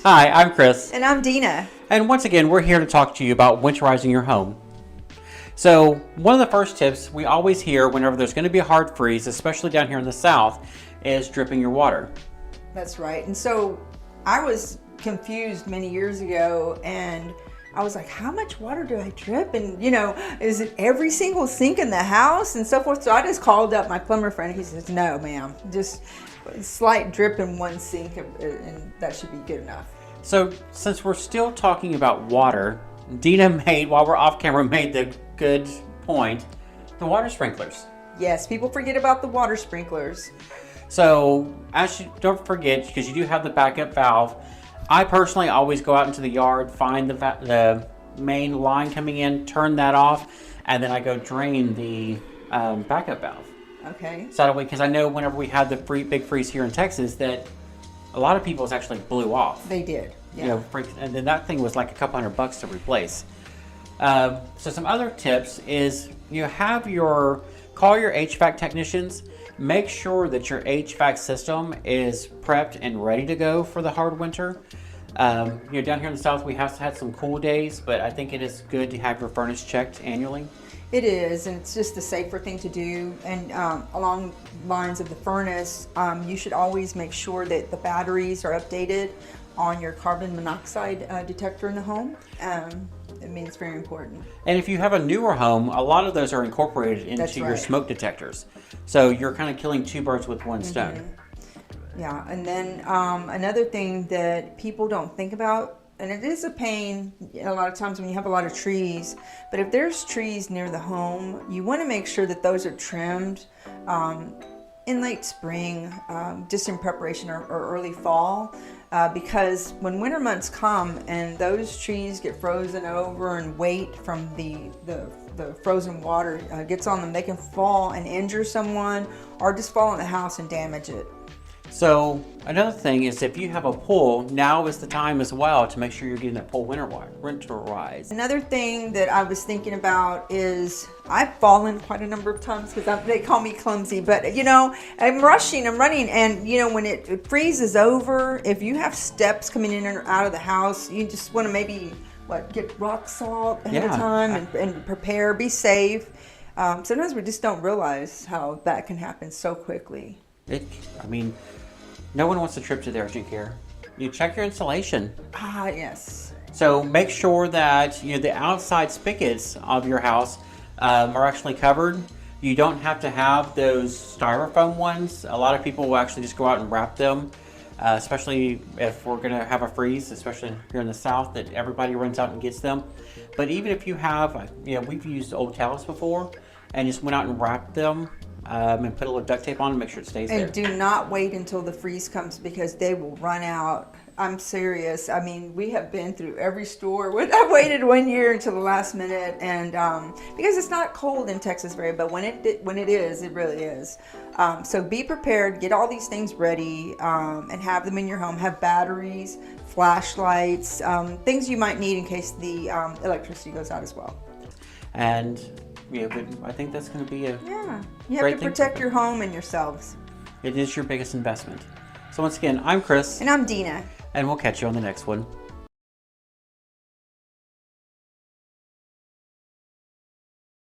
Hi, I'm Chris. And I'm Dina. And once again, we're here to talk to you about winterizing your home. So, one of the first tips we always hear whenever there's going to be a hard freeze, especially down here in the south, is dripping your water. That's right. And so I was confused many years ago, and I was like, how much water do I drip? And, is it every single sink in the house and so forth? So I just called up my plumber friend. He says, no, ma'am, just a slight drip in one sink, and that should be good enough. So, since we're still talking about water, Dina while we're off camera, made the good point, the water sprinklers. Yes, people forget about the water sprinklers. So, don't forget, because you do have the backup valve, I personally always go out into the yard, find the main line coming in, turn that off, and then I go drain the backup valve. Okay. So that way, because I know whenever we had the big freeze here in Texas, that a lot of people's actually blew off. They did. Yeah. And then that thing was like a couple $100 to replace. So some other tips is call your HVAC technicians. Make sure that your HVAC system is prepped and ready to go for the hard winter. Down here in the south, we have had some cool days, but I think it is good to have your furnace checked annually. It is, and it's just a safer thing to do. And along lines of the furnace, you should always make sure that the batteries are updated on your carbon monoxide detector in the home. It's very important. And if you have a newer home, a lot of those are incorporated into your smoke detectors. So you're kind of killing two birds with one stone. Yeah, and then another thing that people don't think about, and it is a pain a lot of times when you have a lot of trees, but if there's trees near the home, you want to make sure that those are trimmed in late spring, just in preparation or early fall, because when winter months come and those trees get frozen over and weight from the frozen water gets on them, they can fall and injure someone or just fall in the house and damage it. So another thing is, if you have a pool, now is the time as well to make sure you're getting that pool winterized. Another thing that I was thinking about is I've fallen quite a number of times because they call me clumsy, but I'm running, and when it freezes over, if you have steps coming in and out of the house, you just want to maybe get rock salt ahead of time and prepare, be safe. Sometimes we just don't realize how that can happen so quickly. No one wants to trip to the urgent care. You check your insulation. Yes. So make sure that the outside spigots of your house are actually covered. You don't have to have those styrofoam ones. A lot of people will actually just go out and wrap them, especially if we're going to have a freeze, especially here in the south, that everybody runs out and gets them. But even if you have, we've used old towels before and just went out and wrapped them. And put a little duct tape on to make sure it stays there. And do not wait until the freeze comes, because they will run out. I'm serious. We have been through every store. I waited 1 year until the last minute, and because it's not cold in Texas but when it is, it really is. So be prepared. Get all these things ready and have them in your home. Have batteries, flashlights, things you might need in case the electricity goes out as well. And but I think that's going to be you have to protect your home and yourselves. It is your biggest investment. So once again, I'm Chris. And I'm Dina. And we'll catch you on the next one.